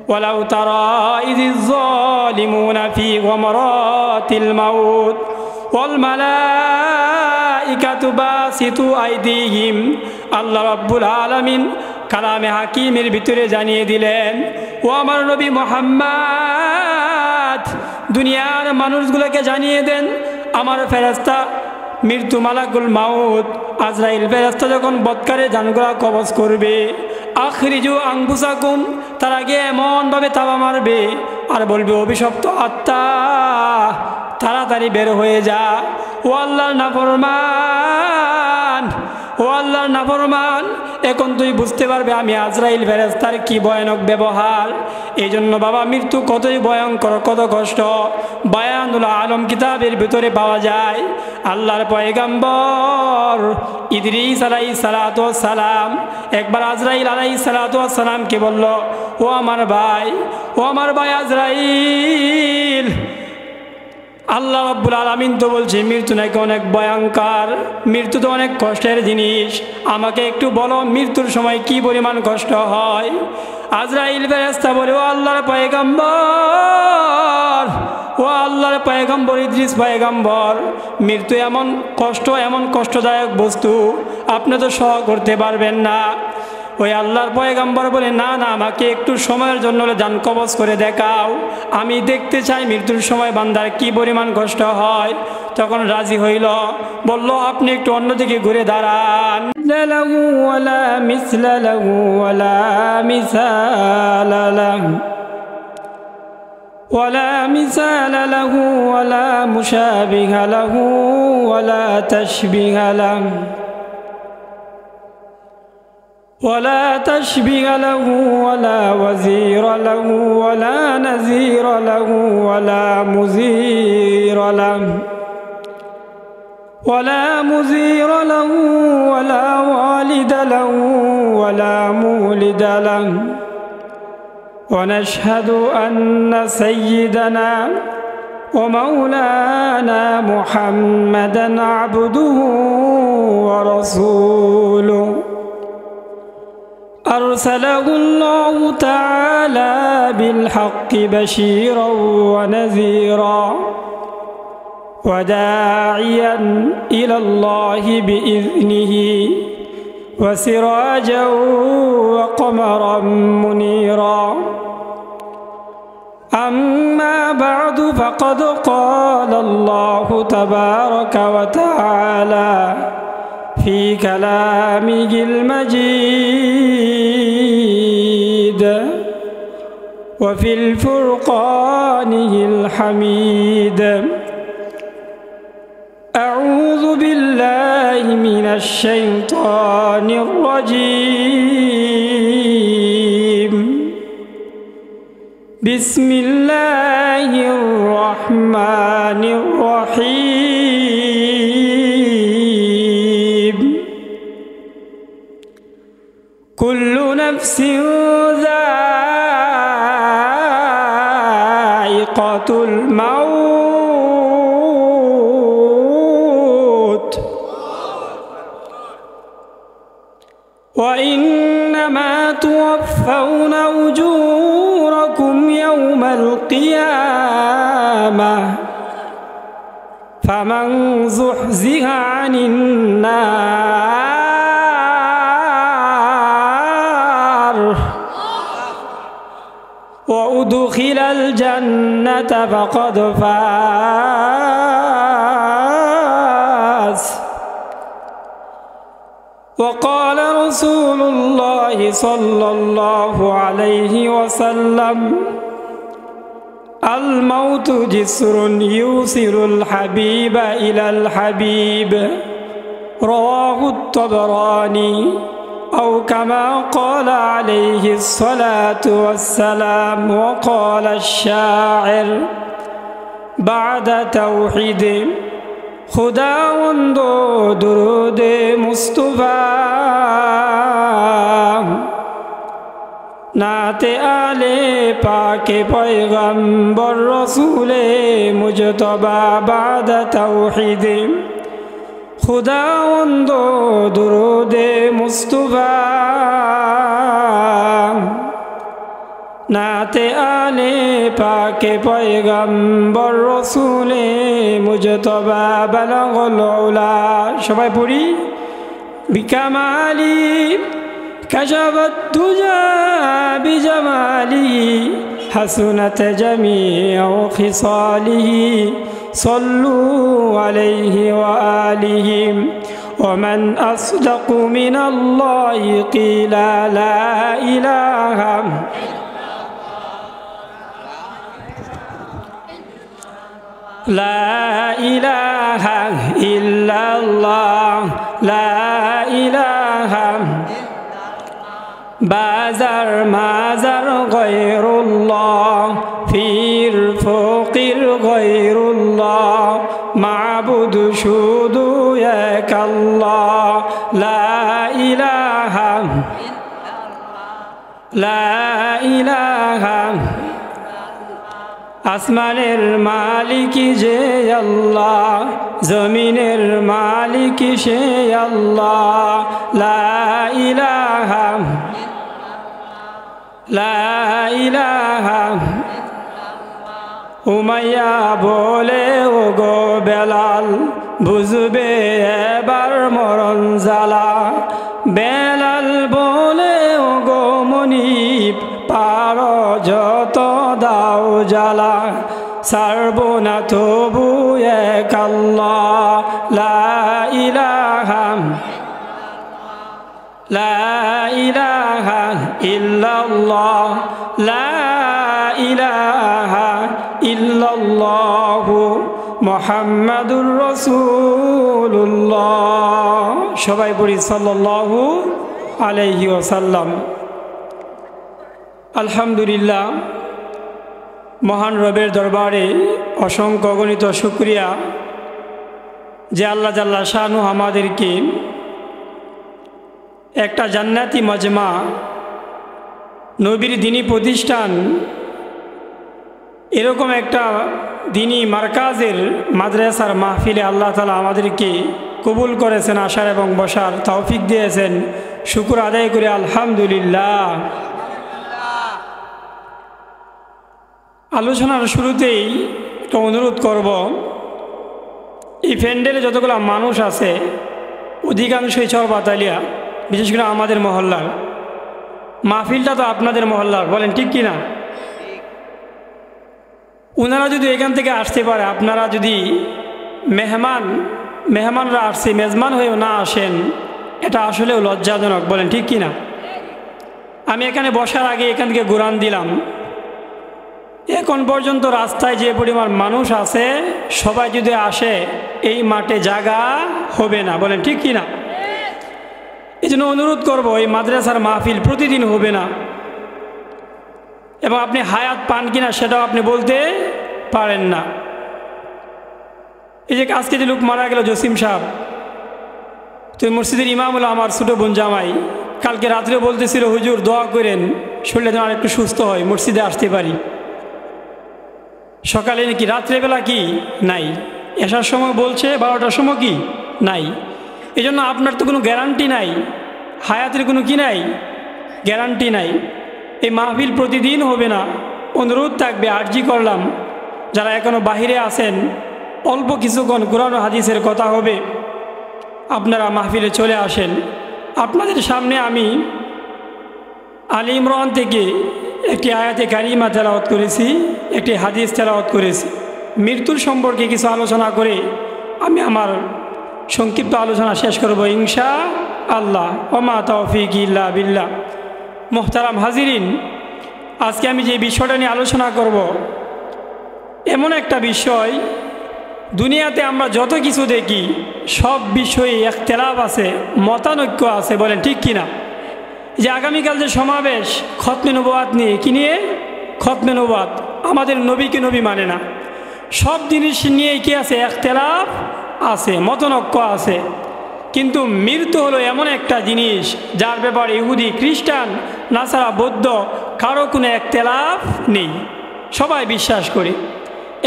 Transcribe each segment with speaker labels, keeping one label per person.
Speaker 1: ওয়ালাউ তারা ইযিজ যালিমুনা ফি গামরাতিল মাউত ওয়াল মালাইকাতু বাসিতু আইদিহিম। আল্লাহ রাব্বুল আলামিন কালামে হাকিমের ভিতরে জানিয়ে দিলেন, ও আমার নবী মুহাম্মদ, দুনিয়ার মানুষগুলোকে জানিয়ে দেন, আমার ফেরেশতা মৃত্যু মালাকুল মাউত আজরাইল ফেরেশতা যখন বৎকারে জানগুলা কবজ করবে, আখরিজু আনফুসাকুম, তার আগে এমনভাবে তাবা মারবে আর বলবে, অভিশপ্ত আত্মা তাড়াতাড়ি বের হয়ে যা, ও আল্লাহর নাফরমান, ও আল্লাহর নাফরমান। এখন তুই বুঝতে পারবে আমি আজরাইল ফেরেশতার কি ভয়ানক ব্যবহার। এই জন্য বাবা, মৃত্যু কতই ভয়ঙ্কর, কত কষ্ট, বায়ানুল আলম কিতাবের ভিতরে পাওয়া যায়। আল্লাহর পয়গম্বর ইদ্রিস আলাইহিস সালাতু ওয়াস সালাম একবার আজরাইল আলাইহিস সালাতু ওয়াস সালামকে বলল, ও আমার ভাই, ও আমার ভাই আজরাইল, আল্লাহ রাব্বুল আলামিন তো বলছে মৃত্যু নাকি অনেক ভয়ঙ্কর, মৃত্যু তো অনেক কষ্টের জিনিস, আমাকে একটু বলো মৃত্যুর সময় কি পরিমাণ কষ্ট হয়। আজরাইল ফেরেশতা বলে, ও আল্লাহর পয়গম্বর, ও আল্লাহর পয়গম্বর ইদ্রিস পয়গম্বর, মৃত্যু এমন কষ্ট, এমন কষ্টদায়ক বস্তু আপনি তো সহ্য করতে পারবেন না। ওই আল্লাহর পয়গম্বর বলে, না না, আমাকে একটু সময়ের জন্য জান কবজ করে দেখাও, আমি দেখতে চাই মৃত্যুর সময় বান্দার কি পরিমাণ কষ্ট হয়। তখন রাজি হইল, বলল, আপনি একটু অন্যদিকে ঘুরে দাঁড়ান। লাহু ওয়ালা মিসলা লাহু ওয়ালা মিসালা লাহু ওয়ালা মিসালা লাহু ওয়ালা মুশাবিহা লাহু ওয়ালা তাশবিহা লাহু ولا تشبه له ولا وزير له ولا نذير له ولا مزير له ولا مزير له ولا والد له ولا مولد له ونشهد أن سيدنا ومولانا محمدا عبده ورسوله أرسله الله تعالى بالحق بشيرا ونذيرا وداعيا إلى الله بإذنه وسراجا وقمرا منيرا. أما بعد فقد قال الله تبارك وتعالى في كلامه المجيد وفي الفرقانه الحميد. أعوذ بالله من الشيطان الرجيم. بسم الله الرحمن الرحيم. كل نفس ذائقة الموت وإنما توفون أجوركم يوم القيامة فمن زحزح عن النار وأدخل الجنة فقد فاز. وقال رسول الله صلى الله عليه وسلم: الموت جسر يوصل الحبيب إلى الحبيب. رواه الطبراني أو كما قال عليه الصلاة والسلام. وقال الشاعر بعد توحيد خداوند درود مصطفى नाते आले पाके पैगम्बर रसूले मुजतबा बाद तौहीद खुदावंद दुरूदे मुस्तफा নাতে আলে পাকে পয়গম্বর রসুলে মুজতবা বালাগল উলা। সবাই পড়ি। বিকামালি কাশাফাত দুজা বিজামালিহি হাসুনাত জামিউ খিসালিহি সাল্লু আলাইহি ওয়া আলিহি ومن أصدق من الله قيل لا إله لا إله إلا الله لا إله بازر مازر غير الله فير فقير غير الله معبود شهود ياك الله لا إله لا إله আসমানের মালিক যে আল্লাহ, জমিনের মালিক সে আল্লাহ। লা ইলাহা লা ইলাহা। উমাইয়া বলে ও গো বেলাল, বুঝবে এবার মরণ জ্বালা। বেলাল বলে ও গো মনিব, পার যত দাও জ্বালা। সারব না তবু এক আল্লাহ। লা ইলাহা লা ইলাহা ইল্লাল্লাহ লা ইলাহা ইল্লাল্লাহু মুহাম্মাদুর রাসূলুল্লাহ। সবাই পড়ি সাল্লাল্লাহু আলাইহি ওয়াসাল্লাম। আলহামদুলিল্লাহ, মহান রবের দরবারে অসংখ্য অগণিত শুকরিয়া যে আল্লাহ জাল্লা শানু আমাদেরকে একটা জান্নাতি মজমা, নবীর দিনী প্রতিষ্ঠান, এরকম একটা দিনী মার্কাজের মাদ্রাসার মাহফিলে আল্লাহ তাআলা আমাদেরকে কবুল করেছেন, আসার এবং বসার তৌফিক দিয়েছেন। শুকর আদায় করে আলহামদুলিল্লাহ। আলোচনার শুরুতেই একটা অনুরোধ করব, এই প্যান্ডেলে যতগুলো মানুষ আছে অধিকাংশই চরপাতালিয়া, বিশেষ করে আমাদের মহল্লার। মাহফিলটা তো আপনাদের মহল্লার, বলেন ঠিক কি না? ওনারা যদি এখান থেকে আসতে পারে, আপনারা যদি মেহমানরা আসছে, মেজমান হয়েও না আসেন, এটা আসলেও লজ্জাজনক, বলেন ঠিক কি না? আমি এখানে বসার আগে এখান থেকে ঘুরান দিলাম, এখন পর্যন্ত রাস্তায় যে পরিমাণ মানুষ আছে, সবাই যদি আসে এই মাঠে জায়গা হবে না, বলেন ঠিক কি না? এই জন্য অনুরোধ করবো, এই মাদ্রাসার মাহফিল প্রতিদিন হবে না, এবং আপনি হায়াত পান কিনা সেটাও আপনি বলতে পারেন না। এই যে আজকে যে লোক মারা গেল জসিম সাহেব, তো মসজিদের ইমাম হলো আমার ছোটো বোন জামাই। কালকে রাত্রে বলতেছিল, হুজুর দোয়া করেন শরীরে যেন আর একটু সুস্থ হয়, মসজিদে আসতে পারি। সকালে নাকি রাত্রেবেলা কি নাই, আসার সময় বলছে 12টার সময় কি নাই। এই জন্য আপনার তো কোনো গ্যারান্টি নাই, হায়াতের কোনো কি নাই, গ্যারান্টি নাই। এই মাহফিল প্রতিদিন হবে না, অনুরোধ থাকবে, আর্জি করলাম যারা এখনও বাহিরে আছেন, অল্প কিছুক্ষণ কোরআন ও হাদিসের কথা হবে, আপনারা মাহফিলে চলে আসেন। আপনাদের সামনে আমি আলী ইমরান থেকে একটি আয়াতে কারিমা তেলাওয়াত করেছি, একটি হাদিস তেলাওয়াত করেছি। মৃত্যুর সম্পর্কে কিছু আলোচনা করে আমি আমার সংক্ষিপ্ত আলোচনা শেষ করব ইনশাআল্লাহ। ওমা তৌফিক ইল্লা বিল্লাহ। মোহতারাম হাজিরিন, আজকে আমি যে বিষয়টা নিয়ে আলোচনা করব, এমন একটা বিষয়, দুনিয়াতে আমরা যত কিছু দেখি সব বিষয়ে ইখতিলাফ আছে, মতানৈক্য আছে, বলেন ঠিক কিনা? যে আগামীকাল যে সমাবেশ খতমে নবুয়াত নিয়ে, কি নিয়ে? খতমে নবুয়াত। আমাদের নবীকে নবী মানে না, সব জিনিস নিয়ে কি আছে? ইখতিলাফ আছে, মতানৈক্য আছে। কিন্তু মৃত্যু হলো এমন একটা জিনিস যার ব্যাপারে ইহুদি, খ্রিস্টান, নাসারা, বৌদ্ধ কারো কোনো ইখতিলাফ নেই, সবাই বিশ্বাস করে।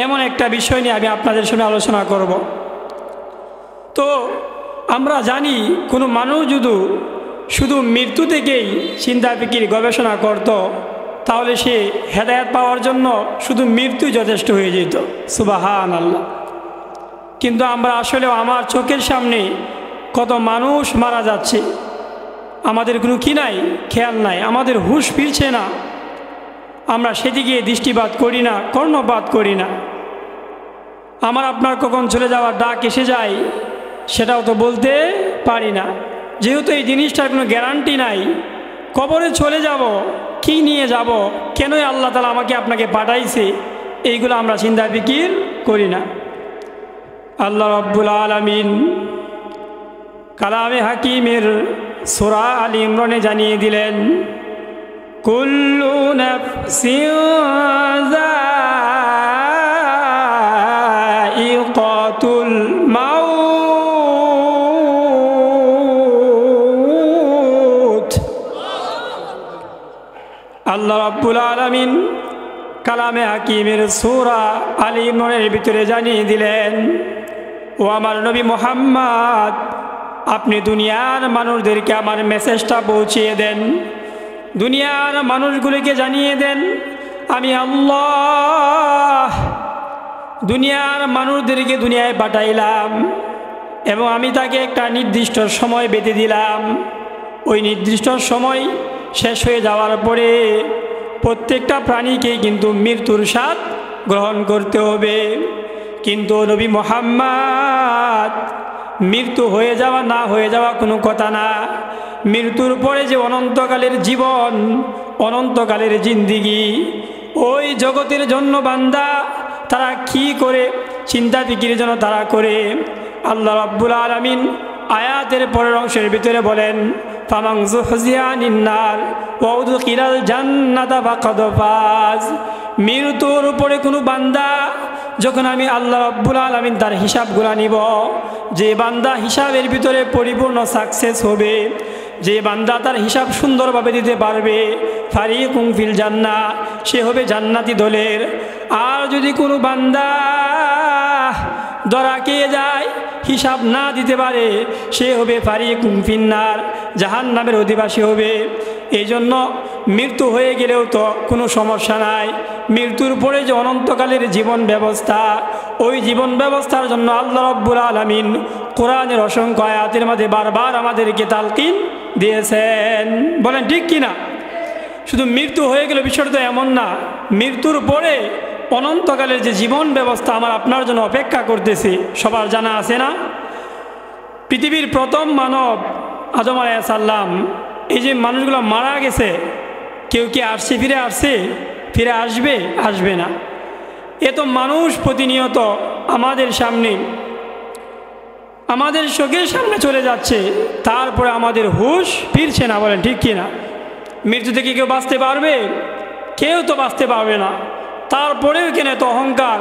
Speaker 1: এমন একটা বিষয় নিয়ে আমি আপনাদের সামনে আলোচনা করব। তো আমরা জানি, কোনো মানুষ যদি শুধু মৃত্যু থেকেই চিন্তা ফিকির গবেষণা করত, তাহলে সে হেদায়েত পাওয়ার জন্য শুধু মৃত্যু যথেষ্ট হয়ে যেত। সুবহানাল্লাহ। কিন্তু আমরা আসলে আমার চোখের সামনে কত মানুষ মারা যাচ্ছে, আমাদের কোনো কি নাই, খেয়াল নাই, আমাদের হুঁশ ফিরছে না, আমরা সেদিকে দৃষ্টিপাত করি না, কর্ণপাত করি না। আমার আপনার কখন চলে যাওয়ার ডাক এসে যায় সেটাও তো বলতে পারি না, যেহেতু এই জিনিসটার কোনো গ্যারান্টি নাই। কবরে চলে যাব, কি নিয়ে যাব, কেনই আল্লাহ তাআলা আমাকে আপনাকে পাঠাইছে, এইগুলো আমরা চিন্তা ফিকির করি না। আল্লাহ রাব্বুল আলামিন কালামে হাকিমের সূরা আলী ইমরানে জানিয়ে দিলেন, কুল্লু নাফসিন যায়িকাতুল মাউত। আল্লাহ রাব্বুল আলামিন কালামে হাকিমের সূরা আলী ইমরানের ভিতরে জানিয়ে দিলেন, ও আমার নবী মুহাম্মদ, আপনি দুনিয়ার মানুষদেরকে আমার মেসেজটা পৌঁছিয়ে দেন, দুনিয়ার মানুষগুলিকে জানিয়ে দেন আমি আল্লাহ দুনিয়ার মানুষদেরকে দুনিয়ায় পাঠাইলাম এবং আমি তাকে একটা নির্দিষ্ট সময় বেঁধে দিলাম। ওই নির্দিষ্ট সময় শেষ হয়ে যাওয়ার পরে প্রত্যেকটা প্রাণীকে কিন্তু মৃত্যুর স্বাদ গ্রহণ করতে হবে। কিন্তু নবী মুহাম্মদ, মৃত্যু হয়ে যাওয়া না হয়ে যাওয়া কোনো কথা না। মৃত্যুর পরে যে অনন্তকালের জীবন, অনন্তকালের জিন্দিগি, ওই জগতের জন্য বান্দা তারা কি করে চিন্তা ফিকির যেন তারা করে। আল্লাহ রাব্বুল আলামিন আয়াতের পরের অংশের ভিতরে বলেন, ফামান যুহজিয়া আনিন নার ওয়া উদখিলাল জান্নাতা ফাকাদ ফাজ। মৃত্যুর উপরে কোনো বান্দা যখন আমি আল্লাহ রাব্বুল আলামিন তার হিসাবগুলো নিব, যে বান্দা হিসাবের ভিতরে পরিপূর্ণ সাকসেস হবে, যে বান্দা তার হিসাব সুন্দরভাবে দিতে পারবে, ফারিকুম ফিল জান্নাহ, সে হবে জান্নাতি দলের। আর যদি কোনো বান্দা ধরা খেয়ে যায়, হিসাব না দিতে পারে, সে হবে ফারিকুম ফিন্নার, জাহান্নামের অধিবাসী হবে। এই জন্য মৃত্যু হয়ে গেলেও তো কোনো সমস্যা নাই। মৃত্যুর পরে যে অনন্তকালের জীবন ব্যবস্থা, ওই জীবন ব্যবস্থার জন্য আল্লাহ রাব্বুল আলামিন কোরআনের অসংখ্য আয়াতের মধ্যে বারবার আমাদেরকে তালকিন দিয়েছেন। বলেন ঠিক কিনা? শুধু মৃত্যু হয়ে গেল বিষয়টা তো এমন না, মৃত্যুর পরে অনন্তকালের যে জীবন ব্যবস্থা আমার আপনার জন্য অপেক্ষা করতেছে। সবার জানা আছে না, পৃথিবীর প্রথম মানব আদম আলাইহিস সালাম, এই যে মানুষগুলো মারা গেছে, কেউ কি আসছে, ফিরে আসছে, ফিরে আসবে, আসবে না। এত মানুষ প্রতিনিয়ত আমাদের সামনে, আমাদের চোখের সামনে চলে যাচ্ছে, তারপরে আমাদের হুঁশ ফিরছে না। বলেন ঠিক কিনা? মৃত্যু থেকে কেউ বাঁচতে পারবে? কেউ তো বাঁচতে পারবে না। তারপরেও কেন এত অহংকার,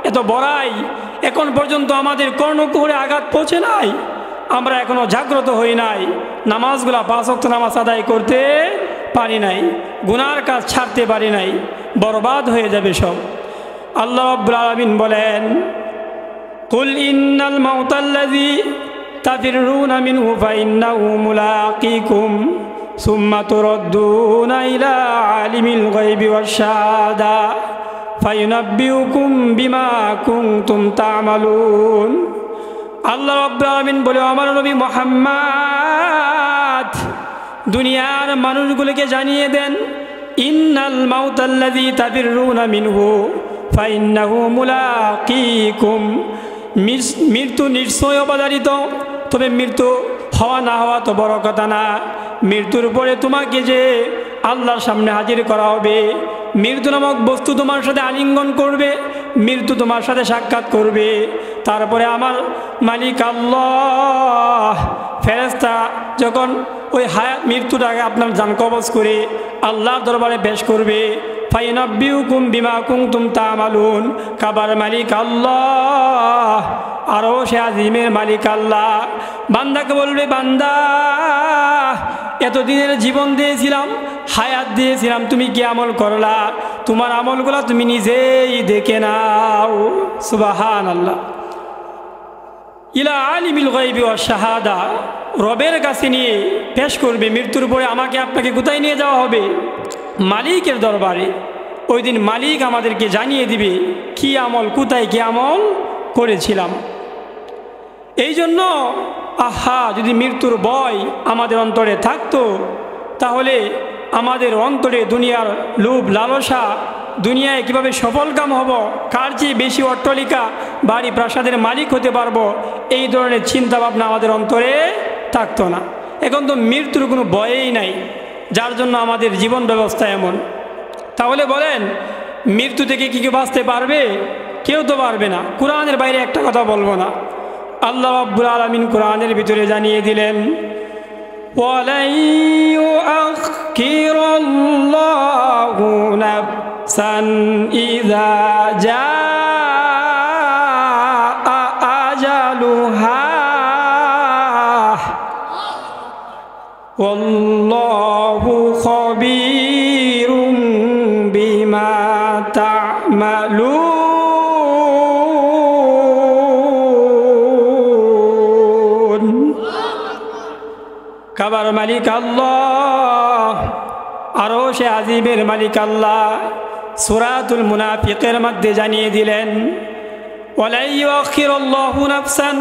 Speaker 1: এত বড়াই? এখন পর্যন্ত আমাদের কর্ণকুহরে আঘাত পৌঁছে নাই, আমরা এখনো জাগ্রত হই নাই, নামাজগুলা 5 ওয়াক্ত নামাজ আদায় করতে পারি নাই, গুনার কাজ ছাড়তে পারি নাই, বরবাদ হয়ে যাবে সব। আল্লাহ রাব্বুল আলামিন বলেন, কুল ইন্নাল মাউতাল্লাযী তাফিরুনা মিনহু ফাইন্নাহু মুলাকিকুম সুম্মা তুরাদ্দুনা ইলা আলিমিল গায়বি ওয়াশ শাহাদা ফায়ুনাব্বিউকুম বিমা কুনতুম তা'মালুন। আল্লাহ রাব্বুল আলামিন বলে, আমার নবী মুহাম্মদ, দুনিয়ার মানুষগুলোকে জানিয়ে দেন, ইন্নাল মাউতাল্লাযী তাফিরুনা মিনহু ফাইন্নাহু মুলাকিকুম, মৃত্যু নিশ্চয় অবধারিত, তবে মৃত্যু হওয়া না হওয়া তো বড় কথা না। মৃত্যুর পরে তোমাকে যে আল্লাহর সামনে হাজির করা হবে, মৃত্যু নামক বস্তু তোমার সাথে আলিঙ্গন করবে, মৃত্যু তোমার সাথে সাক্ষাৎ করবে। তারপরে আমার মালিক আল্লাহ ফেরেশতা যখন ওই হায়াত মৃত্যুটাকে আপনার জান কবজ করে আল্লাহর দরবারে পেশ করবে, ফায়ুনাব্বিউকুম বিমা কুনতুম তা'মালুন, কাবার মালিক আল্লাহ, আরও সে আজিমের মালিক আল্লাহ বান্দাকে বলবে, বান্দা এতদিনের জীবন দিয়েছিলাম, হায়াত দিয়েছিলাম, তুমি কি আমল করলা? তোমার আমলগুলা তুমি নিজেই দেখে নাও। সুবহানাল্লাহ। ইলা আলিমিল গায়বি ওয়াশ শাহাদা, রবের কাছে নিয়ে পেশ করবে। মৃত্যুর পরে আমাকে আপনাকে কোথায় নিয়ে যাওয়া হবে? মালিকের দরবারে। ওই দিন মালিক আমাদেরকে জানিয়ে দিবে কি আমল, কোথায় কি আমল করেছিলাম। এই জন্য যদি মৃত্যুর ভয় আমাদের অন্তরে থাকতো, তাহলে আমাদের অন্তরে দুনিয়ার লোভ লালসা, দুনিয়ায় কিভাবে সফলকাম হব, কার চেয়ে বেশি অট্টালিকা বাড়ি প্রাসাদের মালিক হতে পারবো, এই ধরনের চিন্তা ভাবনা আমাদের অন্তরে থাকতো না। এখন তো মৃত্যুর কোনো ভয়ই নাই, যার জন্য আমাদের জীবন ব্যবস্থা এমন। তাহলে বলেন, মৃত্যু থেকে কি কেউ বাঁচতে পারবে? কেউ তো পারবে না। কোরআনের বাইরে একটা কথা বলবো না। আল্লাহ রাব্বুল আলামিন কোরআনের ভিতরে জানিয়ে দিলেন, ওয়ালাই ইউআখিরুল্লাহু নাফসান ইযা জাআ আজালুহা ওয়াল্লাহু খাবীরুম বিমা তা'মালুন। কাবার মালিক আল্লাহ, আরশে আজিমের মালিক আল্লাহ সূরাতুল মুনাফিকের মধ্যে জানিয়ে দিলেন, ওয়ালা ইউআখিরুল্লাহু নাফসান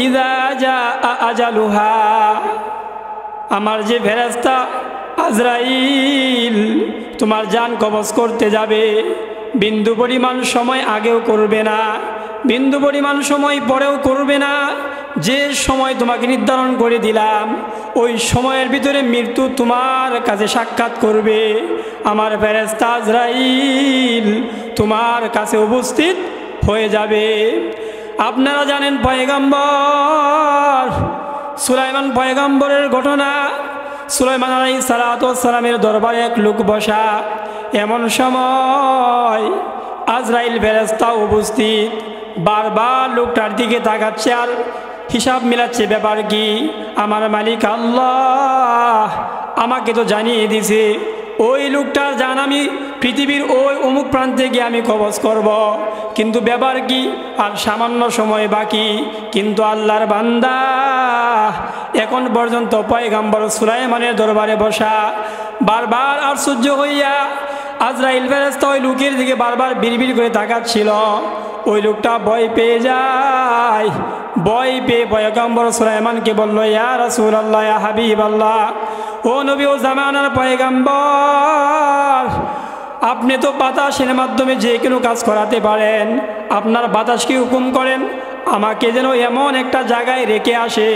Speaker 1: ইযা জাআ আজালুহা। আমার যে ফেরেশতা আজরাইল তোমার জান কবজ করতে যাবে, বিন্দু পরিমাণ সময় আগেও করবে না, বিন্দু পরিমাণ সময় পরেও করবে না। যে সময় তোমাকে নির্ধারণ করে দিলাম, ওই সময়ের ভিতরে মৃত্যু তোমার কাছে সাক্ষাৎ করবে। আমার ফেরেশতা আজরাইল তোমার কাছে উপস্থিত হয়ে যাবে। আপনারা জানেন পয়গম্বর সুলাইমান পয়গম্বরের ঘটনা। সুলাইমান আলাইহিস সালাতু ওয়াস সালামের দরবারে এক লোক বসা, এমন সময় আজরাইল ফেরেশতা উপস্থিত। বারবার লোকটার দিকে তাকাচ্ছে আর হিসাব মিলাচ্ছে, ব্যাপার কি? আমার মালিক আল্লাহ আমাকে তো জানিয়ে দিছে ওই লোকটার জান আমি পৃথিবীর ওই অমুক প্রান্তে গিয়ে আমি কবজ করব, কিন্তু ব্যাপার কি? আর সামান্য সময় বাকি। কিন্তু আল্লাহর বান্দা এখন পর্যন্ত পয়গম্বর সুলাইমানের দরবারে বসা। বারবার আশ্চর্য হইয়া আজরাইল ফেরেশতা ওই লোকের দিকে বারবার বিড়বিড় করে তাকাচ্ছিল। ওই লোকটা ভয় পেয়ে যায়। ভয় পেয়ে পয়গম্বর সুলাইমানকে বলল, ইয়া রাসূলুল্লাহ, ইয়া হাবিবাল্লাহ, ও নবী ও জামানার পয়গম্বর, আপনি তো বাতাসের মাধ্যমে যে কোনো কাজ করাতে পারেন। আপনার বাতাসকে হুকুম করেন আমাকে যেন এমন একটা জায়গায় রেখে আসে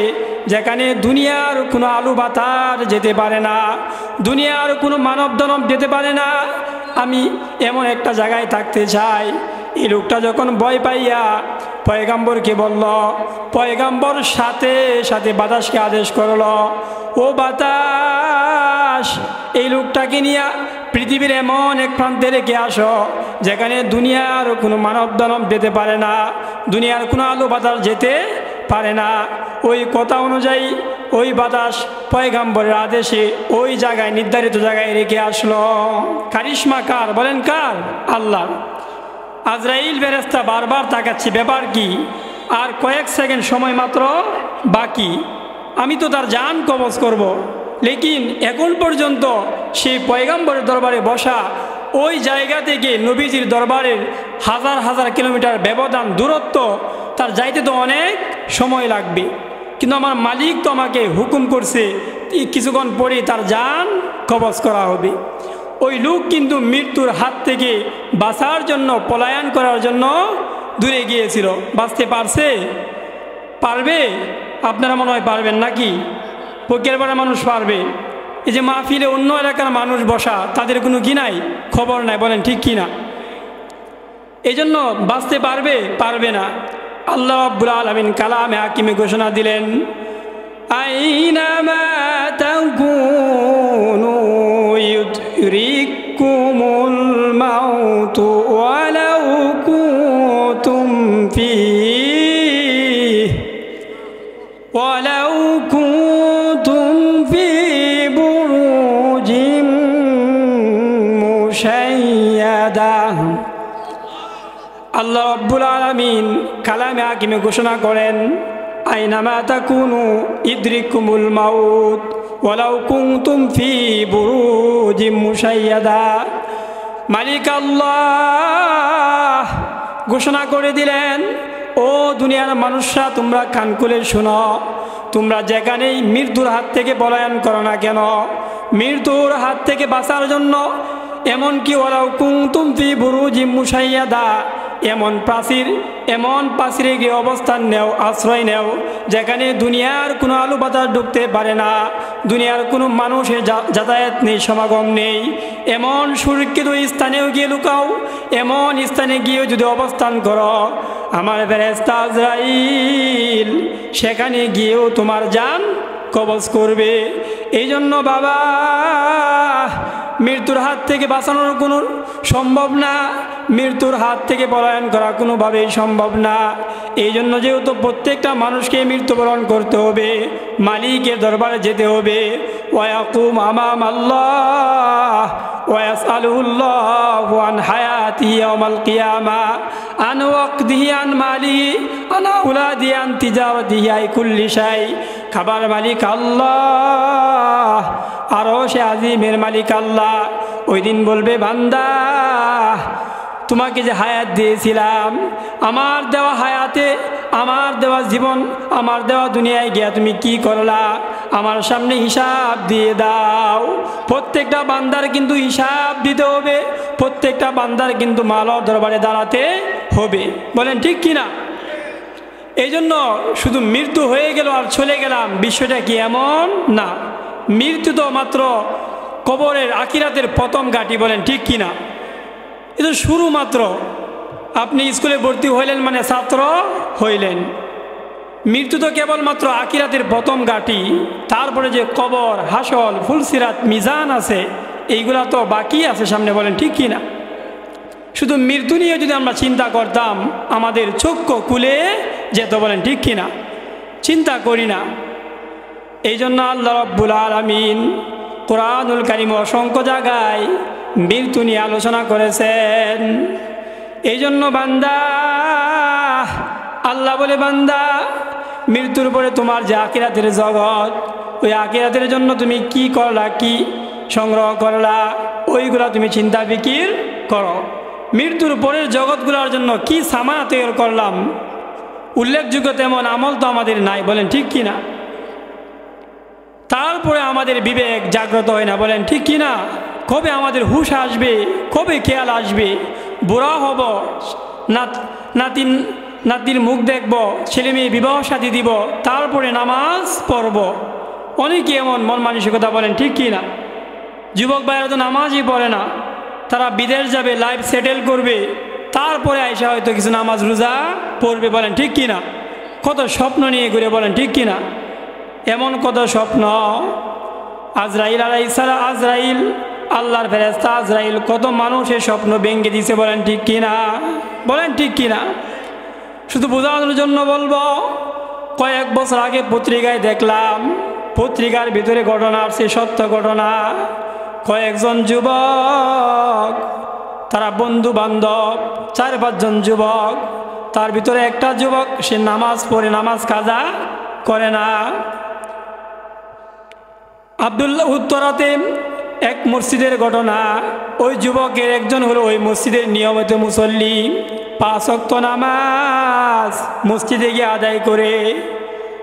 Speaker 1: যেখানে দুনিয়ার কোনো আলু বাতাস যেতে পারে না, দুনিয়ার কোনো মানব দানব যেতে পারে না। আমি এমন একটা জায়গায় থাকতে চাই। এই লোকটা যখন ভয় পাইয়া পয়গম্বরকে বলল, পয়গম্বর সাথে সাথে বাতাসকে আদেশ করল, ও বাতাস, এই লোকটাকে নিয়ে পৃথিবীর এমন এক প্রান্তে রেখে আসো যেখানে দুনিয়ার কোনো মানব দানব যেতে পারে না, দুনিয়ার কোনো আলো বাতাস যেতে পারে না। ওই কথা অনুযায়ী ওই বাতাস পয়গম্বরের আদেশে ওই জায়গায়, নির্ধারিত জায়গায় রেখে আসলো। কারিশমা কার? বলেন কার? আল্লাহ। আজরাইল ফেরেশতা বারবার তাকাচ্ছে, ব্যাপার কি? আর কয়েক সেকেন্ড সময় মাত্র বাকি, আমি তো তার জান কবজ করব। লেকিন এখন পর্যন্ত সেই পয়গম্বরের দরবারে বসা, ওই জায়গা থেকে নবীজির দরবারের হাজার হাজার কিলোমিটার ব্যবধান, দূরত্ব, তার যাইতে তো অনেক সময় লাগবে। কিন্তু আমার মালিক তো আমাকে হুকুম করছে কিছুক্ষণ পরে তার জান কবজ করা হবে। ওই লোক কিন্তু মৃত্যুর হাত থেকে বাঁচার জন্য, পলায়ন করার জন্য দূরে গিয়েছিল। বাঁচতে পারছে? পারবে? আপনারা মনে হয় পারবেন নাকি? পকের পাড়া মানুষ পারবে? এই যে মাহফিলে অন্য এলাকার মানুষ বসা, তাদের কোনো কি নাই, খবর নাই, বলেন ঠিক কি না? এই জন্য বাঁচতে পারবে? পারবে না। আল্লাহ রাব্বুল আলামিন কালামে হাকিমে ঘোষণা দিলেন, আইনামা তাকুনু ইউদরিকুমুল মাউতু ওয়ালাউ কুনতুম ফি বুরুজিম মুশাইয়াদা। আল্লাহ রাব্বুল আলামিন কালামে হাকিমে ঘোষণা করেন, আইনামা তাকুনু ইদরিকুমুল মাউত ওয়ালাউ কুনতুম ফি বুরুজিম মুশাইয়াদা। মালিক আল্লাহ ঘোষণা করে দিলেন, ও দুনিয়ার মানুষরা তোমরা কান খুলে শোনো, তোমরা যেখানেই মৃত্যুর হাত থেকে পলায়ন করো না কেন, মৃত্যুর হাত থেকে বাঁচার জন্য এমনকি ওয়ালাউ কুনতুম ফি বুরুজিম মুশাইয়াদা, এমন প্রাচীরে গিয়ে অবস্থান নেও, আশ্রয় নেও যেখানে দুনিয়ার কোনো আলো বাতাস ঢুকতে পারে না, দুনিয়ার কোনো মানুষের যাতায়াত নেই, সমাগম নেই, এমন সুরক্ষিত স্থানেও গিয়ে লুকাও। এমন স্থানে গিয়ে যদি অবস্থান করো, আমার ফেরেশতা আজরাইল সেখানে গিয়েও তোমার জান কবজ করবে। এই জন্য বাবা, মৃত্যুর হাত থেকে বাঁচানোর কোনো সম্ভব না, মৃত্যুর হাত থেকে পলায়ন করা কোনোভাবেই সম্ভব না। এই জন্য যেহেতু প্রত্যেকটা মানুষকে মৃত্যুবরণ করতে হবে, মালিকের দরবারে যেতে হবে, ওয়াকুম আমাম আল্লাহ ওয়াসআলুল্লাহু আন হায়াতিহি ইয়াওমাল কিয়ামা আন ওয়াকদিহি আন মালিহি আন আওলাদি আন তিজারাতিহি আই কুল্লি শাই। খাবার মালিক আল্লাহ, আরশে আজিমের মালিক আল্লাহ। ওই দিন বলবে, বান্দা তোমাকে যে হায়াত দিয়েছিলাম, আমার দেওয়া হায়াতে, আমার দেওয়া জীবন, আমার দেওয়া দুনিয়ায় গিয়া তুমি কি করলা, আমার সামনে হিসাব দিয়ে দাও। প্রত্যেকটা বান্দার কিন্তু হিসাব দিতে হবে, প্রত্যেকটা বান্দার কিন্তু মাওলার দরবারে দাঁড়াতে হবে। বলেন ঠিক কিনা? এই জন্য শুধু মৃত্যু হয়ে গেল আর চলে গেলাম, বিষয়টা কি এমন না। মৃত্যু তো মাত্র কবরের আখিরাতের প্রথম ঘাঁটি। বলেন ঠিক কিনা? এ তো শুরু মাত্র। আপনি স্কুলে ভর্তি হইলেন মানে ছাত্র হইলেন। মৃত্যু তো কেবলমাত্র আখিরাতের প্রথম ঘাঁটি। তারপরে যে কবর, হাসল, ফুলসিরাত, মিজান আছে, এইগুলা তো বাকি আছে সামনে। বলেন ঠিক কিনা? শুধু মৃত্যু নিয়ে যদি আমরা চিন্তা করতাম, আমাদের চক্ষু খুলে যেত। বলেন ঠিক কিনা? চিন্তা করি না। এই জন্য আল্লাহ রাব্বুল আলামিন কোরআনুল কারীম অসংখ্য জায়গায় মৃত্যু নিয়ে আলোচনা করেছেন। এই জন্য বান্দা, আল্লাহ বলে, বান্দা মৃত্যুর পরে তোমার যে আখিরাতের জগৎ, ওই আখিরাতের জন্য তুমি কি করলা, কি সংগ্রহ করলা, ওইগুলা তুমি চিন্তা ফিকির করো। মৃত্যুর পরের জগৎগুলোর জন্য কি সামানা তৈরি করলাম, উল্লেখযোগ্য তেমন আমল তো আমাদের নাই। বলেন ঠিক কিনা? তারপরে আমাদের বিবেক জাগ্রত হয় না। বলেন ঠিক কিনা? কবে আমাদের হুশ আসবে, কবে খেয়াল আসবে, বুড়া হব, নাতির মুখ দেখব, ছেলে মেয়ে বিবাহ শাদী দিব, তারপরে নামাজ পড়ব। অনেকে এমন মন মানসিকতা। বলেন ঠিক কিনা? যুবক ভাইয়েরা তো নামাজই পড়ে না, তারা বিদেশ যাবে, লাইফ সেটেল করবে, তারপরে আইসা হয়তো কিছু নামাজ রোজা পড়বে। বলেন ঠিক কিনা? কত স্বপ্ন নিয়ে ঘুরে। বলেন ঠিক কিনা? এমন কত স্বপ্ন। আজরাইল আলাইহিস সালাম, আজরাইল আল্লাহর ফেরেশতা আজরাইল কত মানুষের স্বপ্ন ভেঙে দিয়েছে। বলেন ঠিক কিনা? বলেন ঠিক কিনা? শুধু বোঝানোর জন্য বলবো, কয়েক বছর আগে পত্রিকায় দেখলাম, পত্রিকার ভিতরে ঘটনা আসছে, সত্য ঘটনা। কয়েকজন যুবক, তারা বন্ধু বান্ধব, 4-5 জন যুবক, তার ভিতরে একটা যুবক সে নামাজ পড়ে, নামাজ কাজা করে না। আব্দুল্লাহ উত্তরাতে এক মসজিদের ঘটনা। ওই যুবকের একজন হলো ওই মসজিদের নিয়মিত মুসল্লি, 5 ওয়াক্ত নামাজ মসজিদে গিয়ে আদায় করে।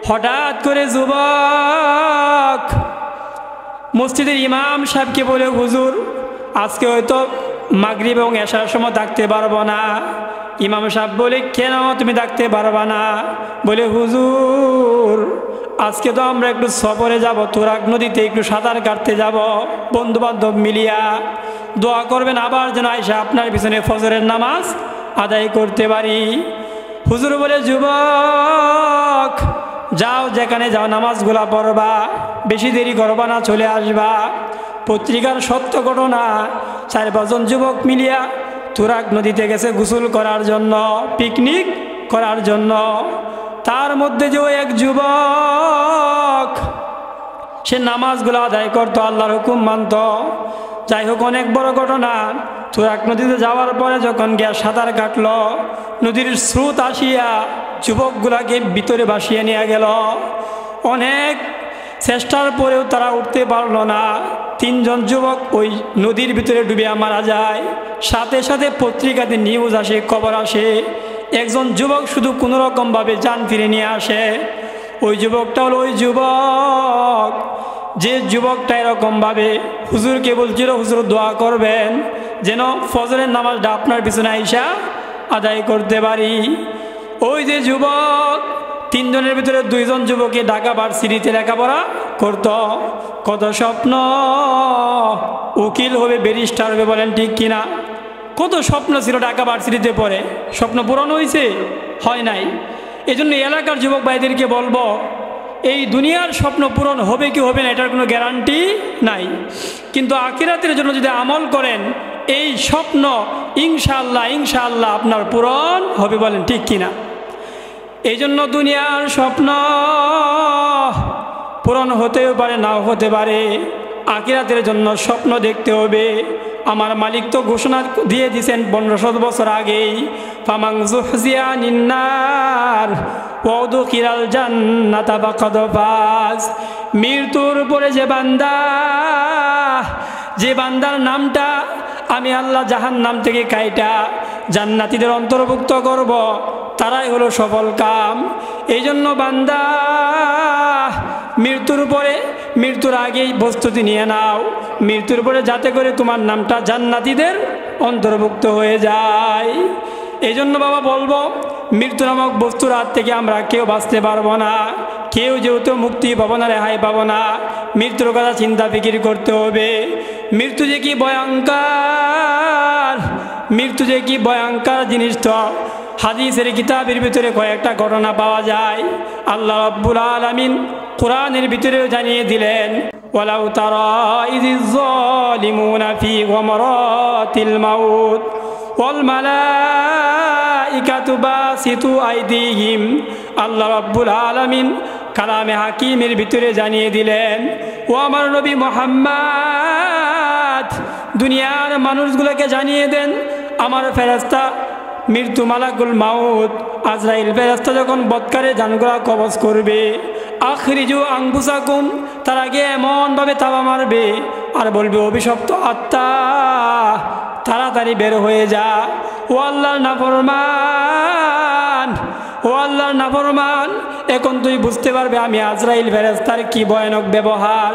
Speaker 1: হঠাৎ করে যুবক মসজিদের ইমাম সাহেবকে বলে, হুজুর আজকে হয়তো মাগরিব এবং এশার সময় থাকতে পারবো না। ইমাম সাহেব বলে, কেন তুমি থাকতে পারবা না? বলে, হুজুর আজকে তো আমরা একটু সফরে যাব, তুরাগ নদীতে একটু সাঁতার কাটতে যাব, বন্ধু বান্ধব মিলিয়া। দোয়া করবেন আবার যেন আয়সা আপনার পিছনে ফজরের নামাজ আদায় করতে পারি। হুজুর বলে, যুবক যাও, যেখানে যাও নামাজগুলা পড়বা, বেশি দেরি করবা না, চলে আসবা। পত্রিকার সত্য ঘটনা। 4-5 জন যুবক মিলিয়া তুরাগ নদীতে গেছে গোসল করার জন্য, পিকনিক করার জন্য। তার মধ্যে যে এক যুবক, সে নামাজগুলো আদায় করতো, আল্লাহর হুকুম মানত। যাই হোক, অনেক বড় ঘটনা। তুরাগ নদীতে যাওয়ার পরে যখন গিয়া সাঁতার কাটল, নদীর স্রোত আসিয়া যুবকগুলাকে ভিতরে ভাসিয়ে নিয়ে গেল। অনেক চেষ্টার পরেও তারা উঠতে পারল না। 3 জন যুবক ওই নদীর ভিতরে ডুবিয়া মারা যায়। সাথে সাথে পত্রিকাতে নিউজ আসে, খবর আসে, একজন যুবক শুধু কোনোরকমভাবে জান ফিরে নিয়ে আসে। ওই যুবকটা হলো ওই যুবক যে যুবকটা এরকমভাবে হুজুরকে বলছিল, হুজুর দোয়া করবেন যেন ফজরের নামাজটা আপনার পিছনে আইসা আদায় করতে পারি। ওই যে যুবক, 3 জনের ভিতরে 2 জন যুবকে ঢাকা ভার্সিটিতে লেখাপড়া করত। কত স্বপ্ন, উকিল হবে, ব্যারিস্টার হবে, বলেন ঠিক কিনা? কত স্বপ্ন ছিল ঢাকা ভার্সিটিতে পড়ে, স্বপ্ন পূরণ হয়েছে? হয় নাই। এই জন্য এলাকার যুবক ভাইদেরকে বলবো, এই দুনিয়ার স্বপ্ন পূরণ হবে কি হবে না এটার কোনো গ্যারান্টি নাই, কিন্তু আখিরাতের জন্য যদি আমল করেন এই স্বপ্ন ইনশাআল্লাহ ইনশাআল্লাহ আপনার পূরণ হবে, বলেন ঠিক কিনা? এই জন্য দুনিয়ার স্বপ্ন পূরণ হতেও পারে, নাও হতে পারে। আখিরাতের জন্য স্বপ্ন দেখতে হবে। আমার মালিক তো ঘোষণা দিয়ে দিয়েছেন 1500 বছর আগেই, ফামান যুহজিয়া আনিন নার ওয়া উদখিলাল জান্নাতা ফাকাদ ফাজ। মৃত্যুর পরে যে বান্দার নামটা আমি আল্লাহ জাহান্নাম থেকে কাইটা জান্নাতীদের অন্তর্ভুক্ত করব, তারাই হলো সফল কাম। এই জন্য বান্দা মৃত্যুর আগেই প্রস্তুতি নিয়ে নাও, মৃত্যুর পরে যাতে করে তোমার নামটা জান্নাতীদের অন্তর্ভুক্ত হয়ে যায়। এই জন্য বাবা বলবো, মৃত্যু নামক বস্তুর হাত থেকে আমরা কেউ বাঁচতে পারবো না, কেউ যেহেতু মুক্তি পাবো না, রেহাই পাবো না। মৃত্যুর কথা চিন্তা ফিকির করতে হবে। মৃত্যু যে কি ভয়ঙ্কর জিনিস, তো হাদিসের কিতাবের ভিতরে কয়েকটা ঘটনা পাওয়া যায়। আল্লাহ রাব্বুল আলামিন কোরআনের ভিতরেও জানিয়ে দিলেন, ওয়ালাউ তারা ইযিজ যালিমুনা ফি গামরাতিল মাউত ওয়াল মালাইকাতু বাসিতু আইদিহিম। আল্লাহ রাব্বুল আলামিন কালামে হাকিমের ভিতরে জানিয়ে দিলেন, ও আমার নবী মুহাম্মদ, দুনিয়ার মানুষগুলোকে জানিয়ে দেন, আমার ফেরেশতা মৃত্যু মালাকুল মাউত আজরাইল ফেরেশতা যখন বৎকারে জানগুলা কবজ করবে, আখরিজু আনফুসাকুম, তার আগে এমনভাবে তাওবা মারবে আর বলবে, অভিশপ্ত আত্মা তাড়াতাড়ি বের হয়ে যা। ও আল্লাহর নাফরমান, এখন তুই বুঝতে পারবে আমি আজরাইল ফেরেশতার কি ভয়ানক ব্যবহার।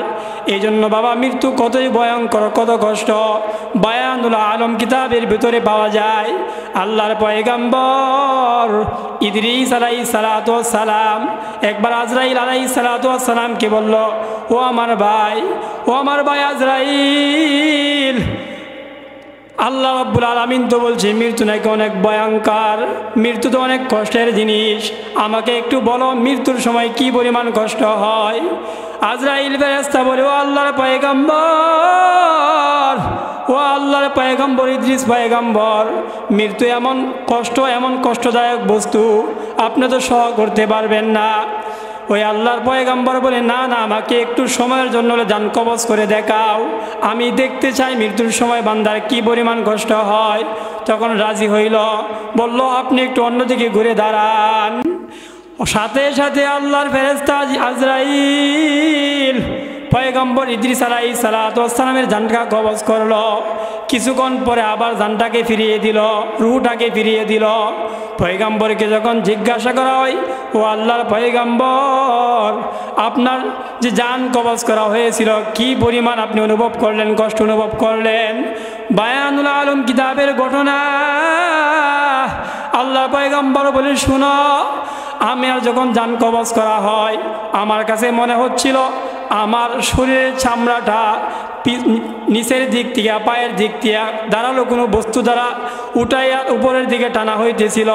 Speaker 1: এই জন্য বাবা মৃত্যু কতই ভয়ঙ্কর, কত কষ্ট, বায়ানুল আলম কিতাবের ভিতরে পাওয়া যায়। আল্লাহর পয়গম্বর ইদ্রিস আলাইহিস সালাতু ওয়াস সালাম একবার আজরাইল আলাইহিস সালাতু ওয়াস সালামকে বলল, ও আমার ভাই আজরাইল, আল্লাহ রাব্বুল আলামিন তো বলছে মৃত্যু নাকি অনেক ভয়ঙ্কর, মৃত্যু তো অনেক কষ্টের জিনিস, আমাকে একটু বলো মৃত্যুর সময় কি পরিমাণ কষ্ট হয়। আজরাইল ফেরেশতা বলে, ও আল্লাহর পয়গম্বর ইদ্রিস পয়গম্বর, মৃত্যু এমন কষ্টদায়ক বস্তু আপনি তো সহ করতে পারবেন না। ওই আল্লাহর পয়গম্বর বলে, না আমাকে একটু সময়ের জন্য জান কবজ করে দেখাও, আমি দেখতে চাই মৃত্যুর সময় বান্দার কি পরিমাণ কষ্ট হয়। তখন রাজি হইল, বলল আপনি একটু অন্যদিকে ঘুরে দাঁড়ান। সাথে সাথে আল্লাহর ফেরেশতা আজরাইল পয়গম্বর ইদ্রিস আলাইহিস সালাতু ওয়াস সালামের জানটা কবজ করলো। কিছুক্ষণ পরে আবার জানটাকে ফিরিয়ে দিল, রূহটাকে ফিরিয়ে দিল। পয়গম্বরকে যখন জিজ্ঞাসা করা হয়, ও আল্লাহর পয়গম্বর, আপনার যে জান কবজ করা হয়েছিল কি পরিমাণ আপনি অনুভব করলেন, কষ্ট অনুভব করলেন? বায়ানুল আলম কিতাবের ঘটনা। আল্লাহর পয়গম্বর বলে, শুনো, আমি আর যখন জান কবজ করা হয় আমার কাছে মনে হচ্ছিল আমার শরীরের চামড়াটা নিচের দিক থেকে পায়ের দিক থেকে দাঁড়ালো কোনো বস্তু দ্বারা উঠাইয়া উপরের দিকে টানা হইতেছিল।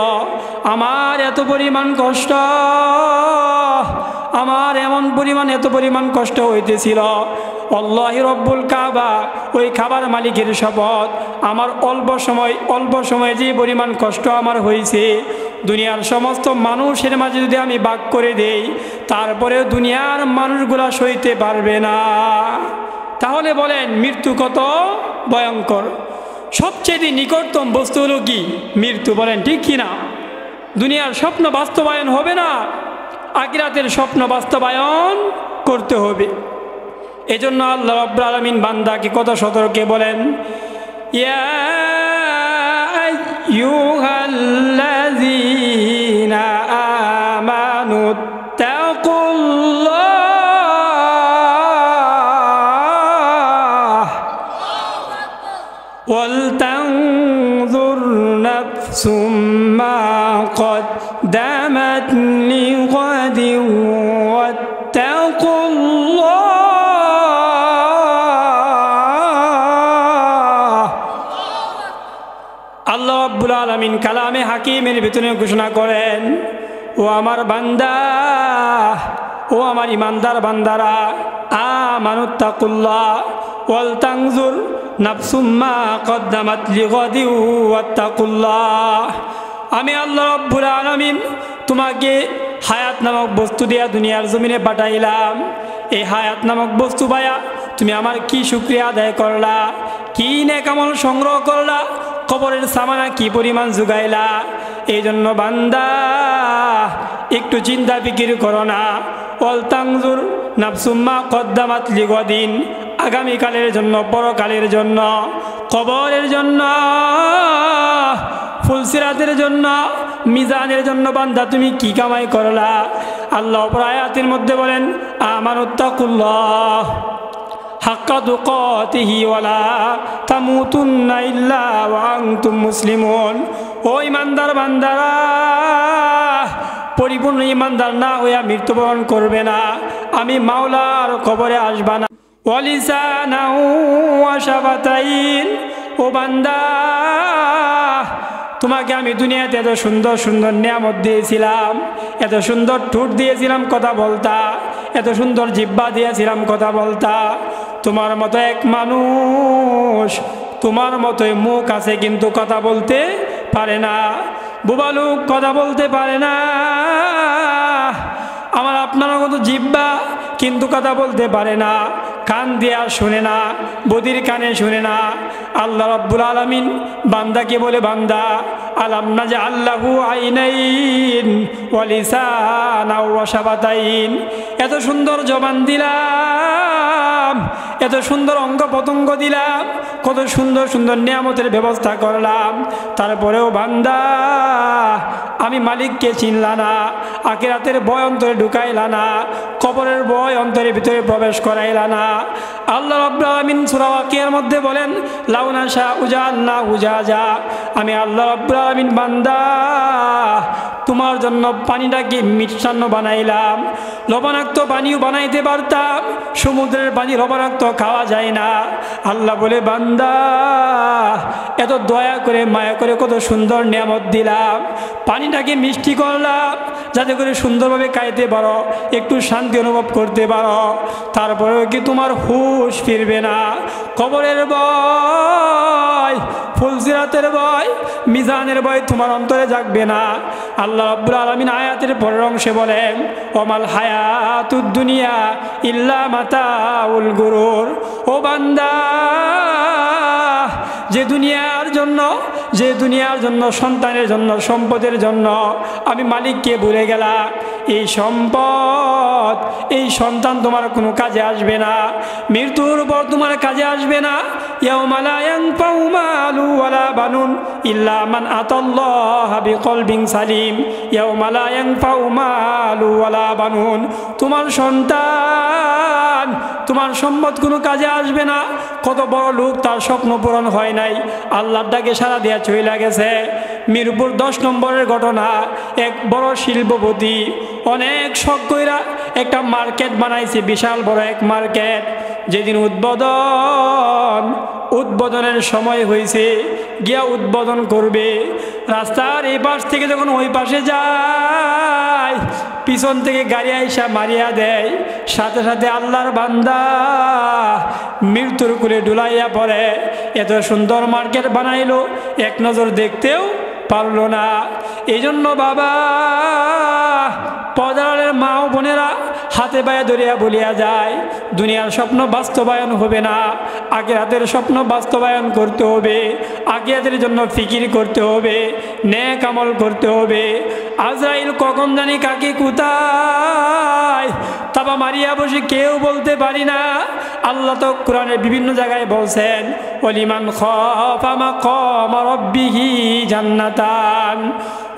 Speaker 1: আমার এত পরিমাণ কষ্ট হইতেছিল। আল্লাহি রব্বুল কাবা, ওই খাবার মালিকের শপথ, আমার অল্প সময় যে পরিমাণ কষ্ট আমার হয়েছে, দুনিয়ার সমস্ত মানুষের মাঝে যদি আমি ভাগ করে দেই তারপরেও দুনিয়ার মানুষগুলা সইতে পারবে না। তাহলে বলেন মৃত্যু কত ভয়ঙ্কর। সবচেয়ে নিকটতম বস্তু হলো কি? মৃত্যু। বলেন ঠিক কি না? দুনিয়ার স্বপ্ন বাস্তবায়ন হবে না, আখিরাতের স্বপ্ন বাস্তবায়ন করতে হবে। এজন্য আল্লাহ রাব্বুল আলামিন বান্দাকে কত সতর্কে বলেন, ইয়া আইয়ুহাল্লাযীনা আমানু তাকুল্লাহ ওয়াল তানজুর নাফসুম মা قدمت لغد واتقوا الله আল্লাহ রাব্বুল আলামিন কালামে হাকিমের ভিতরে ঘোষণা করেন, ও আমার বান্দা, ও আমার ইমানদার বান্দারা, আমানুত্তাকুল্লাহ ওয়াল তানজুর নাফসুম মা কদ্দামাত লিগাদি ওয়াত্তাকুল্লাহ। আমি আল্লাহ রাব্বুল আলামিন তোমাকে হায়াত নামক বস্তু দিয়া দুনিয়ার জমিনে পাঠাইলাম। এই হায়াত নামক বস্তু পায়া তুমি আমার কি শুকরিয়া আদায় করলা, কি নেক আমল সংগ্রহ করলা, কবরের সামানা কি পরিমাণ জুগাইলা। এই জন্য বান্দা একটু চিন্তা ফিকির করো না। ওয়াল তানজুর নাফসুম মা কদ্দামাত লিগাদিন, আগামীকালের জন্য, পরকালের জন্য, কবরের জন্য, ফুলসিরাতের জন্য, মিজানের জন্য বান্দা তুমি কি কামাই করলা। আল্লাহ অপর আয়াতের মধ্যে বলেন, আমানুত্তাকুল্লাহ হাক্কা তুকাতিহি ওয়ালা তামুতুন্না ইল্লা ওয়া আনতুম মুসলিমুন। ও ইমানদার বান্দারা, পরিপূর্ণ ইমানদার না হইয়া মৃত্যুবরণ করবে না, আমি মাওলার কবরে আসবা না। ওয়ালিসানাউ ওয়া শাফাতাইন, ও বান্দা তোমাকে আমি দুনিয়াতে এত সুন্দর সুন্দর নিয়ামত দিয়েছিলাম, এত সুন্দর ঠোঁট দিয়েছিলাম কথা বলতা, এত সুন্দর জিহ্বা দিয়েছিলাম কথা বলতা। তোমার মতো এক মানুষ, তোমার মতোই মুখ আছে কিন্তু কথা বলতে পারে না, বোবা লোক কথা বলতে পারে না। আমার আপনার মতো জিহ্বা কিন্তু কথা বলতে পারে না, কান দিয়া শুনে না, বদির কানে শুনে না। আল্লাহ রাব্বুল আলামিন বান্দাকে বলে, বান্দা আলাম নাজআল লাহু আইনাইন ওয়া লিসানাও ওয়া শাফাতাইন, এত সুন্দর জবান দিলাম, এত সুন্দর অঙ্গ প্রত্যঙ্গ দিলাম, কত সুন্দর সুন্দর নিয়ামতের ব্যবস্থা করলাম, তারপরেও বান্দা আমি মালিককে চিনলা না, আখিরাতের ভয় অন্তরে ঢুকাইলা না, কবরের ভয় অন্তরের ভিতরে প্রবেশ করাইলা না। আল্লাহ রাব্বুল আলামিন সূরা ওয়াকিয়ার মধ্যে বলেন, লাউ নাশাউ জাআলনাহু জাজা, আমি আল্লাহ রাব্বুল আলামিন বান্দা তোমার জন্য পানিটাকে মিষ্টান্ন বানাইলাম, লবণাক্ত পানিও বানাইতে পারতাম, সমুদ্রের পানি লবণাক্ত খাওয়া যায় না। আল্লাহ বলে, বান্দা এত দয়া করে মায়া করে কত সুন্দর নিয়ামত দিলাম, পানিটাকে মিষ্টি করলাম যাতে করে সুন্দরভাবে খাইতে পারো, একটু শান্তি অনুভব করতে পারো, তারপরেও কি তোমার হুঁশ ফিরবে না? কবরের ভয়, ফুলসিরাতের ভয়, মিজানের ভয় তোমার অন্তরে জাগবে না। আল্লাহ রাব্বুল আলামিন আয়াতের পরের অংশে বলেন, ওমাল হায়াতুদ দুনিয়া ইল্লা মাতাউল গুরুর। ও বান্দা, যে দুনিয়ার জন্য, সন্তানের জন্য, সম্পদের জন্য আমি মালিককে ভুলে গেলাম, এই সম্পদ, এই সন্তান তোমার কোনো কাজে আসবে না, মৃত্যুর পর তোমার কাজে আসবে না। ইয়াউমা লা ইয়ানফাউ মালু ওয়ালা বানুন ইল্লা মান আতাল্লাহা বিকলবিন সালিম। ইয়াউমা লা ইয়ানফাউ মালু ওয়ালা বানুন, তোমার সন্তান, তোমার সম্পদ কোনো কাজে আসবে না। কত বড় লোক, তার স্বপ্ন পূরণ হয় নাই, আল্লাহর ডাকে সাড়া দিয়া চলে গেছে। মিরপুর 10 নম্বরের ঘটনা, এক বড় শিল্পপতি অনেক শখ কইরা একটা মার্কেট বানাইছে, বিশাল বড় এক মার্কেট। যেদিন উদ্বোধনের সময় হয়েছে, গিয়া উদ্বোধন করবে, রাস্তার এই পাশ থেকে যখন ওই পাশে যায়, পিছন থেকে গাড়ি আইসা মারিয়া দেয়, সাথে সাথে আল্লাহর বান্দা মৃত্যুর কুলে ডুলাইয়া পড়ে। এত সুন্দর মার্কেট বানাইলো, এক নজর দেখতেও পারলো না। এই জন্য বাবা, পর্দার মা ও বোনেরা হাতে পায়ে ধরিয়া বলিয়া যায়, দুনিয়ার স্বপ্ন বাস্তবায়ন হবে না, আখিরাতের স্বপ্ন বাস্তবায়ন করতে হবে, আখিরাতের জন্য ফিকির করতে হবে, নেক আমল করতে হবে। আজরাইল কখন জানি কাকে কোথায় তাবা মারিয়া বসে কেউ বলতে পারি না। আল্লাহ তো কোরআনের বিভিন্ন জায়গায় বলছেন, ওয়ালিমান খাফা মাকাম রাব্বিহি জান্নাতান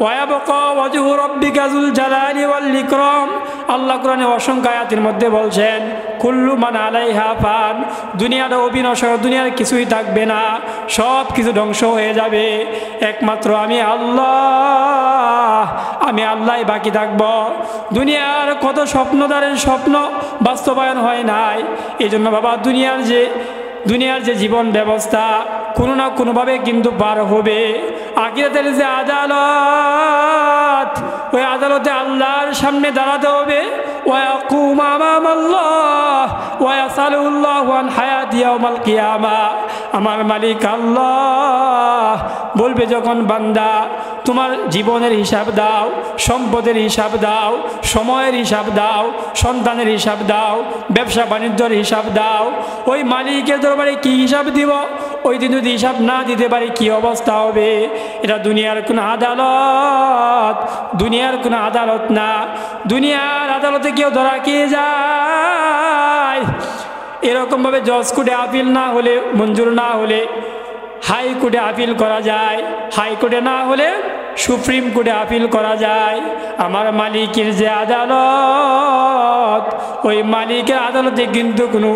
Speaker 1: ওয়া ইয়াবকা ওয়াজহু রাব্বিকা যুল জালালি ওয়াল ইকরাম। আল্লাহ কোরআনে অসংখ্য আয়াতের মধ্যে বলছেন, কুল্লু মান আলাইহা ফান, দুনিয়াটা অবিনশ্বর, দুনিয়ার কিছুই থাকবে না, সব কিছু ধ্বংস হয়ে যাবে, একমাত্র আমি আল্লাহই বাকি থাকব। দুনিয়ার কত স্বপ্নদারের স্বপ্ন বাস্তবায়ন হয় নাই। এই জন্য বাবা দুনিয়ার যে জীবন ব্যবস্থা কোনো না কোনোভাবে কিন্তু পার হবে। আখিরাতের যে আদালত, ওই আদালতে আল্লাহর সামনে দাঁড়াতে হবে। ওয়াকুম আমামাল্লাহ ওয়া ইয়াসালুল্লাহু আন হায়াতি ইয়াউমাল কিয়ামা। আমার মালিক আল্লাহ বলবে, যখন বান্দা তোমার জীবনের হিসাব দাও, সম্পদের হিসাব দাও, সময়ের হিসাব দাও, সন্তানের হিসাব দাও, ব্যবসা বাণিজ্যের হিসাব দাও, ওই মালিকের দরবারে কি হিসাব দিব? ওই দিন যদি হিসাব না দিতে পারি কি অবস্থা হবে? এটা দুনিয়ার কোনো আদালত, দুনিয়ার কোনো আদালত না। দুনিয়ার আদালতে কেউ ধরা খেয়ে যায়। এরকমভাবে জজ কোর্টে আপিল না হলে, মঞ্জুর না হলে হাইকোর্টে আপিল করা যায়, হাইকোর্টে না হলে সুপ্রিম কোর্টে আপিল করা যায়। আমার মালিকের যে আদালত, ওই মালিকের আদালতে কিন্তু কোনো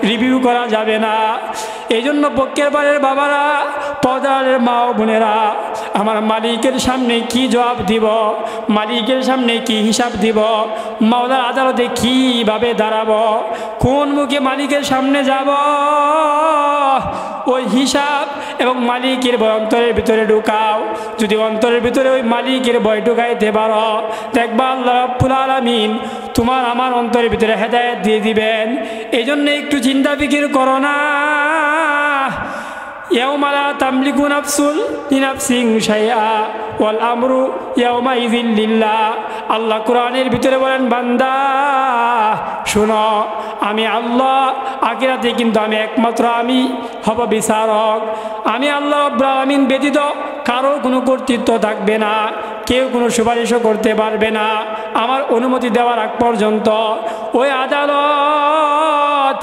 Speaker 1: রিভিউ করা যাবে না। এই জন্য পক্ষের বাড়ির বাবারা, পর্দার মা ও বোনেরা, আমার মালিকের সামনে কি জবাব দিব, মালিকের সামনে কি হিসাব দিব, মাওলার আদালতে কীভাবে দাঁড়াবো, কোন মুখে মালিকের সামনে যাব, ওই হিসাব এবং মালিকের ভয় অন্তরের ভিতরে ঢুকাও। যদি অন্তরের ভিতরে ওই মালিকের ভয় ঢুকাইতে পারো, দেখবা আল্লাহ রাব্বুল আলামিন তোমার আমার অন্তরের ভিতরে হেদায়েত দিয়ে দিবেন। এই জন্য একটু চিন্তা ফিকির করো না। ইয়াউমা লা তামলিকু নাফসুন লিনাফসিন শাইআ ওয়াল আমরু ইয়াউমাইযিন লিল্লাহ। আল্লাহ কোরআনের ভিতরে বলেন, বান্দা শোনো, আমি আল্লাহ, আখিরাতে কিন্তু আমি একমাত্র আমি হব বিচারক। আমি আল্লাহ রাব্বুল আলামিন ব্যতীত কারো কোনো কর্তৃত্ব থাকবে না, কেউ কোনো সুপারিশও করতে পারবে না আমার অনুমতি দেওয়ার আগ পর্যন্ত। ওই আদালত,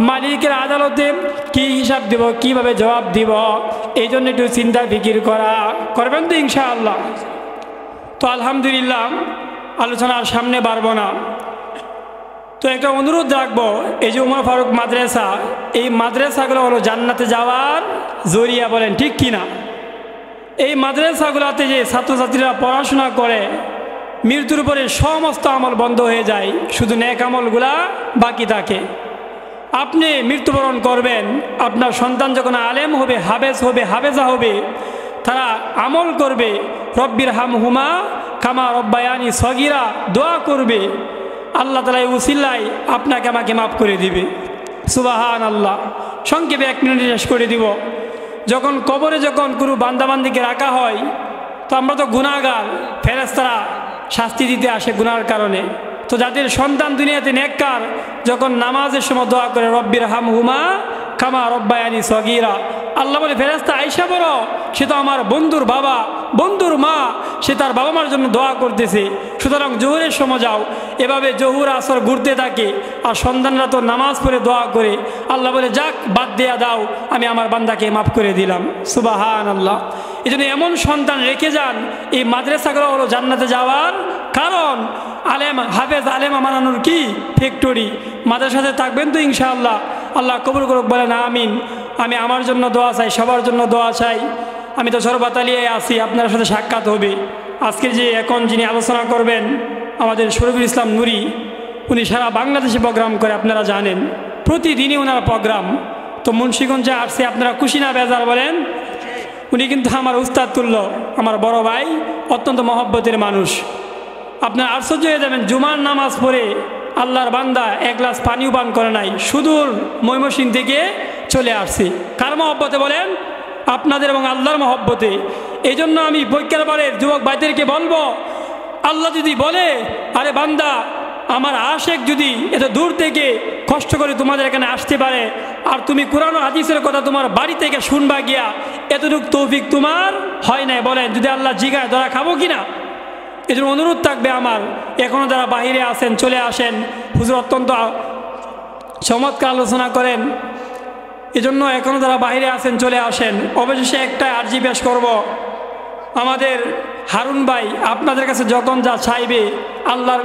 Speaker 1: মালিকের আদালতে কি হিসাব দেব, কিভাবে জবাব দিব, এই জন্য একটু চিন্তা ফিকির করবেন তো ইনশাআল্লাহ। তো আলহামদুলিল্লাহ, আলোচনার সামনে বাড়বো না। তো একটা অনুরোধ রাখবো, এই যে উমর ফারুক মাদ্রাসা, এই মাদ্রাসাগুলো হলো জান্নাতে যাওয়ার জরিয়া, বলেন ঠিক কিনা? এই মাদ্রাসাগুলোতে যে ছাত্রছাত্রীরা পড়াশোনা করে, মৃত্যুর পরে সমস্ত আমল বন্ধ হয়ে যায়, শুধু নেক আমলগুলা বাকি থাকে। আপনি মৃত্যুবরণ করবেন, আপনার সন্তান যখন আলেম হবে, হাফেজ হবে, হাফেজা হবে, তারা আমল করবে, রব্বির হামহুমা কামা রব্বায়ানি সগীরা দোয়া করবে, আল্লাহ তাআলা উসিলায় আপনাকে আমাকে মাফ করে দিবে। সুবহানাল্লাহ। সংক্ষেপে 1 মিনিট শেষ করে দিব। যখন কবরে যখন কোনো বান্দাবান্দিকে রাখা হয়, তো আমরা তো গুনাহগার, ফেরেশতারা শাস্তি দিতে আসে গুনার কারণে। তো যাদের সন্তান দুনিয়াতে নেককার, যখন নামাজের সময় দোয়া করে রব্বির হামহুমা কামা রব্বায়ানি সগীরা, আল্লাহ বলে ফেরেশতা আয়েশা বলো, সে তো আমার বন্ধুর বাবা, বন্ধুর মা, সে তার বাবা মার জন্য দোয়া করতেছে, সুতরাং জোহরের সময় যাও। এভাবে জোহর আসর ঘুরতে থাকে, আর সন্তানরা তো নামাজ পড়ে দোয়া করে। আল্লাহ বলে যাক, বাদ দেয়া দাও, আমি আমার বান্দাকে মাফ করে দিলাম। সুবহানাল্লাহ। এই জন্য এমন সন্তান রেখে যান। এই মাদ্রাসাগুলো হলো জান্নাতে যাওয়ার কারণ। আলেম হাফেজ আলেমা বানানোর কি ফ্যাক্টরি? মাদ্রাসাতে থাকবেন তো ইনশাআল্লাহ। আল্লাহ কবুল করুক, বলেন আমিন। আমি আমার জন্য দোয়া চাই, সবার জন্য দোয়া চাই। আমি তো সরবাতালিয়ায় আছি, আপনার সাথে সাক্ষাৎ হবে। আজকের যে এখন যিনি আলোচনা করবেন, আমাদের শরীফুল ইসলাম নুরি, উনি সারা বাংলাদেশে প্রোগ্রাম করে, আপনারা জানেন, প্রতিদিনই ওনার প্রোগ্রাম। তো মুন্সিগঞ্জে আসছে, আপনারা খুশি না বেজার বলেন? উনি কিন্তু আমার উস্তাদ তুল্য, আমার বড় ভাই, অত্যন্ত মহব্বতের মানুষ। আপনার আশ্চর্য হয়ে যাবেন, জুমার নামাজ পড়ে আল্লাহর বান্দা 1 গ্লাস পানিও পান করে নাই, সুদূর ময়মনসিংহ থেকে চলে আসছে। কার মহব্বতে বলেন? আপনাদের এবং আল্লাহর মহব্বতে। এই জন্য আমি বৈজ্ঞানবারের যুবক ভাইদেরকে বলবো, আল্লাহ যদি বলে, আরে বান্দা আমার আশেক যদি এত দূর থেকে কষ্ট করে তোমাদের এখানে আসতে পারে, আর তুমি কোরআন ও হাদিসের কথা তোমার বাড়ি থেকে শুনবা গিয়া, এতটুকু তৌফিক তোমার হয় নাই, বলেন যদি আল্লাহ জিগায় ধরা খাবো কিনা? এই জন্য অনুরোধ থাকবে আমার, এখনও যারা বাহিরে আছেন চলে আসেন, হুজুর অত্যন্ত চমৎকার আলোচনা করেন, এজন্য এখনও যারা বাহিরে আছেন চলে আসেন। অবশেষে একটা আর্জি পেশ করব, আমাদের হারুন ভাই আপনাদের কাছে যখন যা চাইবে আল্লাহর